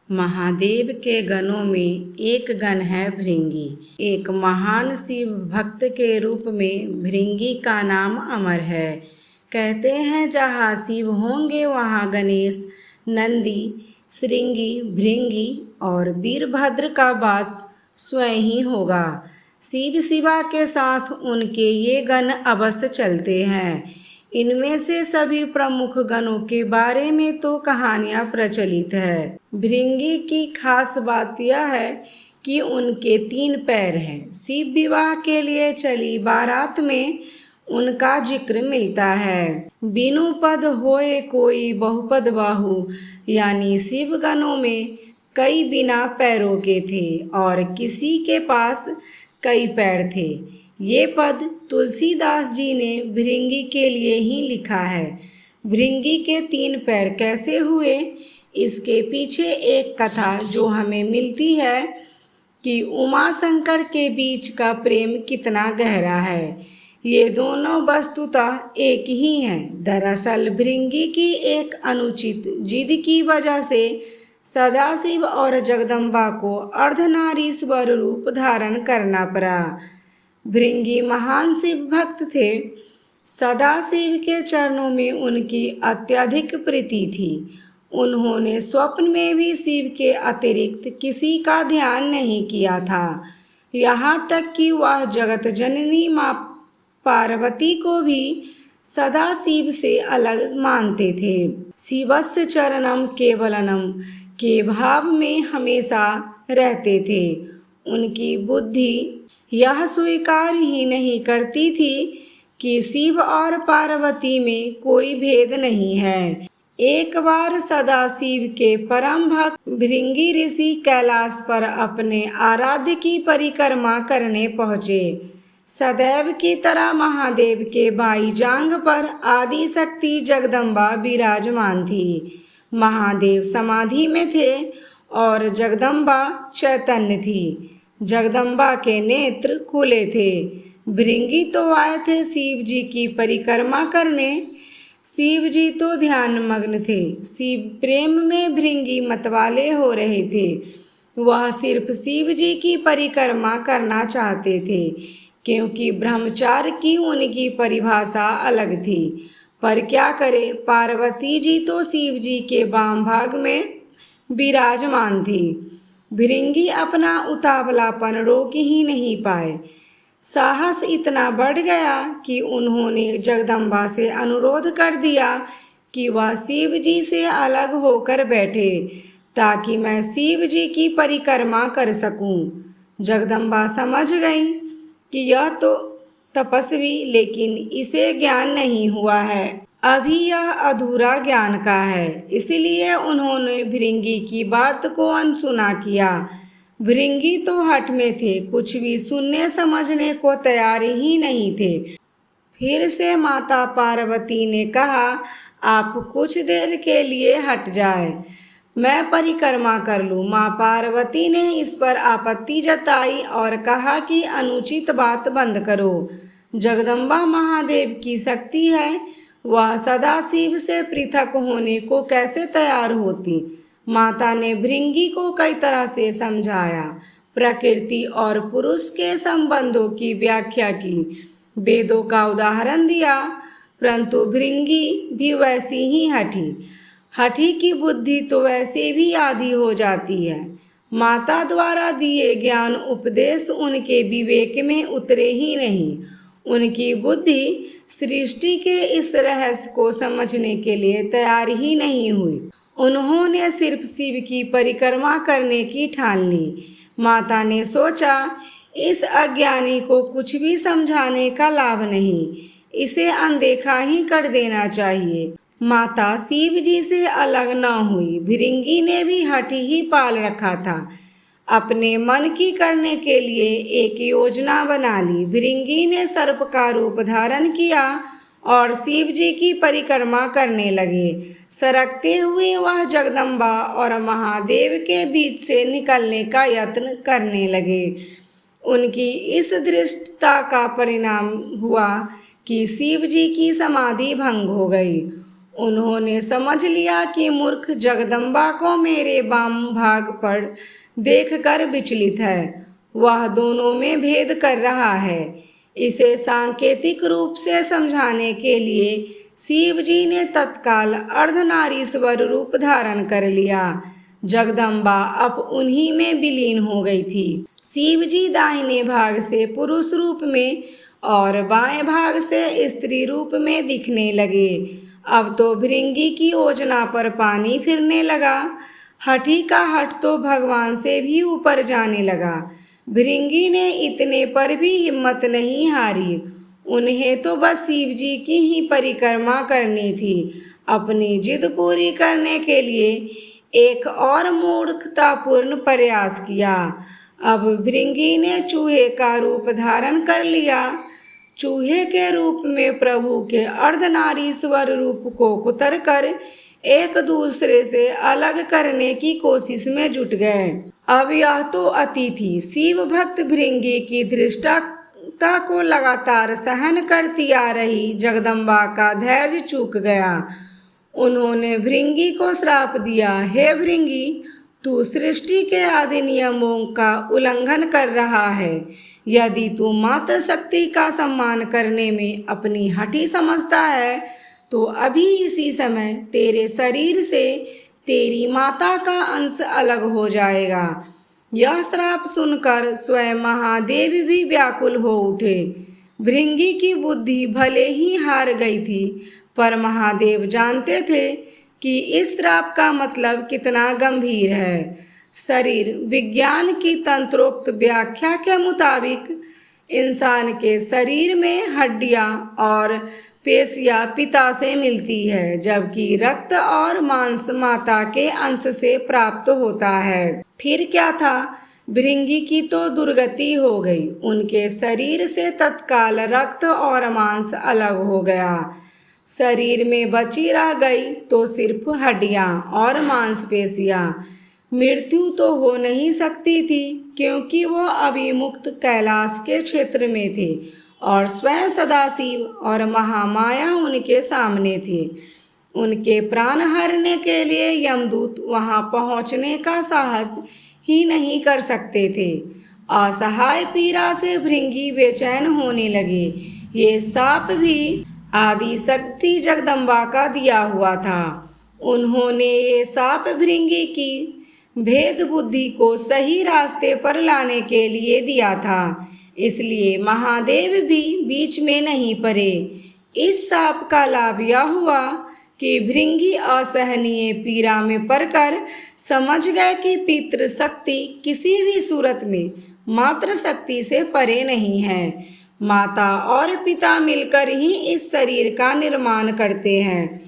महादेव के गणों में एक गण है भृंगी। एक महान शिव भक्त के रूप में भृंगी का नाम अमर है। कहते हैं जहाँ शिव होंगे वहाँ गणेश, नंदी, श्रृंगी, भृंगी और वीरभद्र का वास स्वयं ही होगा। शिव शिवा के साथ उनके ये गण अवश्य चलते हैं। इनमें से सभी प्रमुख गणों के बारे में तो कहानियां प्रचलित है। भृंगी की खास बात यह है कि उनके 3 पैर हैं। शिव विवाह के लिए चली बारात में उनका जिक्र मिलता है। बिनु पद होए कोई बहुपद बाहु, यानी शिव गणों में कई बिना पैरों के थे और किसी के पास कई पैर थे। ये पद तुलसीदास जी ने भृंगी के लिए ही लिखा है। भृंगी के 3 पैर कैसे हुए, इसके पीछे एक कथा जो हमें मिलती है कि उमा शंकर के बीच का प्रेम कितना गहरा है। ये दोनों वस्तुतः एक ही हैं। दरअसल भृंगी की एक अनुचित जिद की वजह से सदाशिव और जगदम्बा को अर्धनारीश्वर रूप धारण करना पड़ा। भृंगी महान शिव भक्त थे। सदाशिव के चरणों में उनकी अत्यधिक प्रीति थी। उन्होंने स्वप्न में भी शिव के अतिरिक्त किसी का ध्यान नहीं किया था। यहाँ तक कि वह जगत जननी माँ पार्वती को भी सदाशिव से अलग मानते थे। शिवस्य चरणम केवलनम के भाव में हमेशा रहते थे। उनकी बुद्धि यह स्वीकार ही नहीं करती थी कि शिव और पार्वती में कोई भेद नहीं है। एक बार सदाशिव के परम भक्त भृंगी ऋषि कैलाश पर अपने आराध्य की परिक्रमा करने पहुँचे। सदैव की तरह महादेव के बाई जांघ पर आदि शक्ति जगदम्बा विराजमान थी। महादेव समाधि में थे और जगदम्बा चैतन्य थी। जगदम्बा के नेत्र खुले थे। भृंगी तो आए थे शिव जी की परिक्रमा करने। शिव जी तो ध्यान मग्न थे। शिव प्रेम में भृंगी मतवाले हो रहे थे। वह सिर्फ शिव जी की परिक्रमा करना चाहते थे, क्योंकि ब्रह्मचार्य की उनकी परिभाषा अलग थी। पर क्या करे, पार्वती जी तो शिव जी के वाम भाग में विराजमान थी। भृंगी अपना उतावलापन रोक ही नहीं पाए। साहस इतना बढ़ गया कि उन्होंने जगदम्बा से अनुरोध कर दिया कि वह शिव जी से अलग होकर बैठे, ताकि मैं शिव जी की परिक्रमा कर सकूं। जगदम्बा समझ गई कि यह तो तपस्वी, लेकिन इसे ज्ञान नहीं हुआ है, अभी यह अधूरा ज्ञान का है। इसलिए उन्होंने भृंगी की बात को अनसुना किया। भृंगी तो हठ में थे, कुछ भी सुनने समझने को तैयार ही नहीं थे। फिर से माता पार्वती ने कहा, आप कुछ देर के लिए हट जाए, मैं परिक्रमा कर लूँ। माँ पार्वती ने इस पर आपत्ति जताई और कहा कि अनुचित बात बंद करो। जगदम्बा महादेव की शक्ति है, वह सदाशिव से पृथक होने को कैसे तैयार होती। माता ने भृंगी को कई तरह से समझाया, प्रकृति और पुरुष के संबंधों की व्याख्या की, वेदों का उदाहरण दिया, परंतु भृंगी भी वैसी ही हठी की बुद्धि तो वैसे भी आधी हो जाती है। माता द्वारा दिए ज्ञान उपदेश उनके विवेक में उतरे ही नहीं। उनकी बुद्धि सृष्टि के इस रहस्य को समझने के लिए तैयार ही नहीं हुई। उन्होंने सिर्फ शिव की परिक्रमा करने की ठान ली। माता ने सोचा, इस अज्ञानी को कुछ भी समझाने का लाभ नहीं, इसे अनदेखा ही कर देना चाहिए। माता शिव जी से अलग न हुई। भृंगी ने भी हठ ही पाल रखा था। अपने मन की करने के लिए एक योजना बना ली। भृंगी ने सर्प का रूप धारण किया और शिव जी की परिक्रमा करने लगे। सरकते हुए वह जगदम्बा और महादेव के बीच से निकलने का यत्न करने लगे। उनकी इस दृष्टता का परिणाम हुआ कि शिव जी की समाधि भंग हो गई। उन्होंने समझ लिया कि मूर्ख जगदम्बा को मेरे वाम भाग पर देखकर विचलित है, वह दोनों में भेद कर रहा है। इसे सांकेतिक रूप से समझाने के लिए शिव जी ने तत्काल अर्धनारीश्वर रूप धारण कर लिया। जगदम्बा अब उन्हीं में विलीन हो गई थी। शिव जी दाहिने भाग से पुरुष रूप में और बाएं भाग से स्त्री रूप में दिखने लगे। अब तो भृंगी की योजना पर पानी फिरने लगा। हठी का हठ तो भगवान से भी ऊपर जाने लगा। भृंगी ने इतने पर भी हिम्मत नहीं हारी। उन्हें तो बस शिव जी की ही परिक्रमा करनी थी। अपनी जिद पूरी करने के लिए एक और मूर्खतापूर्ण प्रयास किया। अब भृंगी ने चूहे का रूप धारण कर लिया। चूहे के रूप में प्रभु के अर्धनारीश्वर रूप को कुतर कर एक दूसरे से अलग करने की कोशिश में जुट गए। अब यह तो अति थी। शिव भक्त भृंगी की धृष्टता को लगातार सहन करती आ रही जगदम्बा का धैर्य चूक गया। उन्होंने भृंगी को श्राप दिया, हे भृंगी, तू सृष्टि के आदि नियमों का उल्लंघन कर रहा है। यदि तू मातृ शक्ति का सम्मान करने में अपनी हठी समझता है तो अभी इसी समय तेरे शरीर से तेरी माता का अंश अलग हो जाएगा। यह श्राप सुनकर स्वयं महादेव भी व्याकुल हो उठे। भृंगी की बुद्धि भले ही हार गई थी, पर महादेव जानते थे कि इस श्राप का मतलब कितना गंभीर है। शरीर विज्ञान की तंत्रोक्त व्याख्या के मुताबिक इंसान के शरीर में हड्डियां और पेशियां पिता से मिलती है, जबकि रक्त और मांस माता के अंश से प्राप्त होता है। फिर क्या था, भृंगी की तो दुर्गति हो गई। उनके शरीर से तत्काल रक्त और मांस अलग हो गया। शरीर में बची रह गई तो सिर्फ हड्डियां और मांसपेशियां। मृत्यु तो हो नहीं सकती थी, क्योंकि वो अभिमुक्त कैलाश के क्षेत्र में थे और स्वयं सदाशिव और महामाया उनके सामने थे। उनके प्राण हरने के लिए यमदूत वहां पहुंचने का साहस ही नहीं कर सकते थे। असहाय पीड़ा से भृंगी बेचैन होने लगे। ये साप भी आदि शक्ति जगदम्बा का दिया हुआ था। उन्होंने ये साप भृंगी की भेद बुद्धि को सही रास्ते पर लाने के लिए दिया था, इसलिए महादेव भी बीच में नहीं पड़े। इस साप का लाभ यह हुआ कि भृंगी असहनीय पीड़ा में पड़कर समझ गए कि पितृ शक्ति किसी भी सूरत में मातृ शक्ति से परे नहीं है। माता और पिता मिलकर ही इस शरीर का निर्माण करते हैं,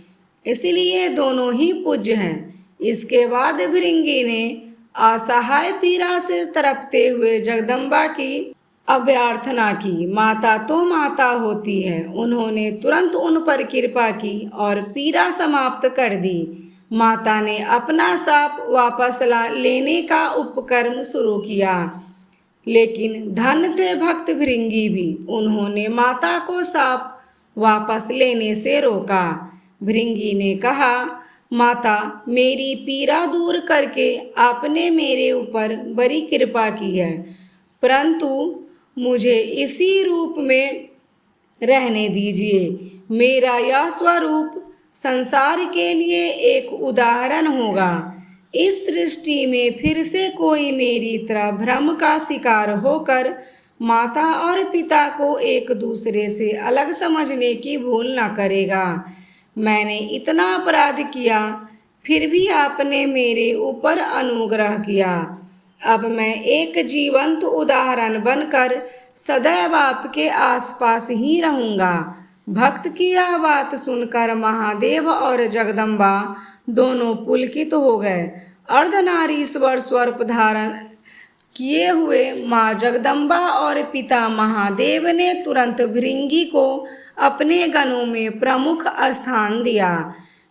इसलिए दोनों ही पूज्य हैं। इसके बाद भृंगी ने असहाय पीड़ा से तड़पते हुए जगदम्बा की अभ्यर्थना की। माता तो माता होती है। उन्होंने तुरंत उन पर कृपा की और पीड़ा समाप्त कर दी। माता ने अपना साप वापस लेने का उपक्रम शुरू किया, लेकिन धन थे भक्त भृंगी भी। उन्होंने माता को साप वापस लेने से रोका। भृंगी ने कहा, माता, मेरी पीड़ा दूर करके आपने मेरे ऊपर बड़ी कृपा की है, परंतु मुझे इसी रूप में रहने दीजिए। मेरा यह स्वरूप संसार के लिए एक उदाहरण होगा। इस सृष्टि में फिर से कोई मेरी तरह भ्रम का शिकार होकर माता और पिता को एक दूसरे से अलग समझने की भूल न करेगा। मैंने इतना अपराध किया, फिर भी आपने मेरे ऊपर अनुग्रह किया। अब मैं एक जीवंत उदाहरण बनकर सदैव आपके आसपास ही रहूँगा। भक्त की यह बात सुनकर महादेव और जगदम्बा दोनों पुलकित हो गए। अर्धनारीश्वर स्वरूप धारण किए हुए माँ जगदम्बा और पिता महादेव ने तुरंत भृंगी को अपने गणों में प्रमुख स्थान दिया।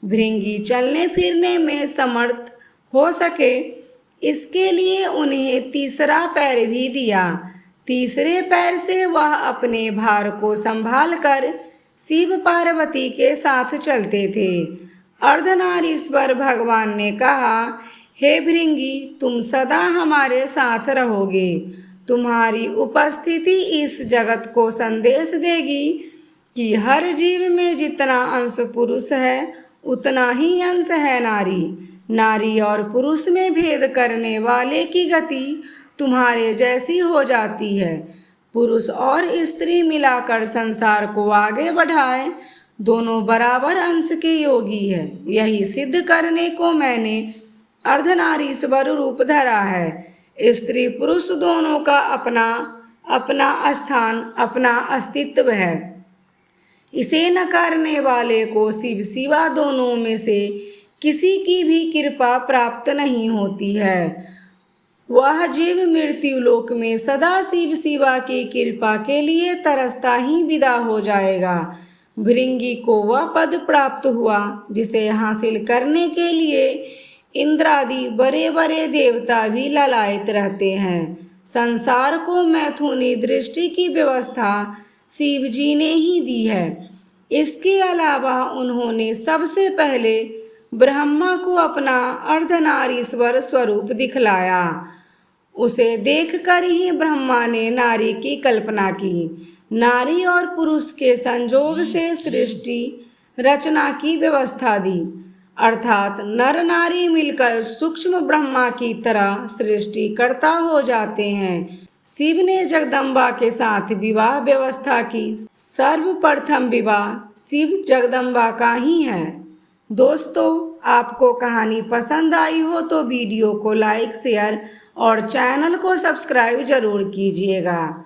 भृंगी चलने फिरने में समर्थ हो सके, इसके लिए उन्हें तीसरा पैर भी दिया। तीसरे पैर से वह अपने भार को संभालकर शिव पार्वती के साथ चलते थे। अर्धनारीश्वर भगवान ने कहा, हे भृंगी, तुम सदा हमारे साथ रहोगे। तुम्हारी उपस्थिति इस जगत को संदेश देगी कि हर जीव में जितना अंश पुरुष है उतना ही अंश है नारी। नारी और पुरुष में भेद करने वाले की गति तुम्हारे जैसी हो जाती है। पुरुष और स्त्री मिलाकर संसार को आगे बढ़ाए, दोनों बराबर अंश के योगी है। यही सिद्ध करने को मैंने अर्धनारीश्वर रूप धरा है। स्त्री पुरुष दोनों का अपना अपना स्थान, अपना अस्तित्व है। इसे नकारने वाले को शिव शिवा दोनों में से किसी की भी कृपा प्राप्त नहीं होती है। वह जीव मृत्यु लोक में सदा शिव शिवा की कृपा के लिए तरसता ही विदा हो जाएगा। भृंगी को वह पद प्राप्त हुआ जिसे हासिल करने के लिए इंद्रादि बड़े बड़े देवता भी ललायत रहते हैं। संसार को मैथुनी दृष्टि की व्यवस्था शिव जी ने ही दी है। इसके अलावा उन्होंने सबसे पहले ब्रह्मा को अपना अर्धनारीश्वर स्वरूप दिखलाया। उसे देखकर ही ब्रह्मा ने नारी की कल्पना की। नारी और पुरुष के संयोग से सृष्टि रचना की व्यवस्था दी, अर्थात नर नारी मिलकर सूक्ष्म ब्रह्मा की तरह सृष्टि करता हो जाते हैं। शिव ने जगदम्बा के साथ विवाह व्यवस्था की। सर्वप्रथम विवाह शिव जगदम्बा का ही है। दोस्तों, आपको कहानी पसंद आई हो तो वीडियो को लाइक, शेयर और चैनल को सब्सक्राइब जरूर कीजिएगा।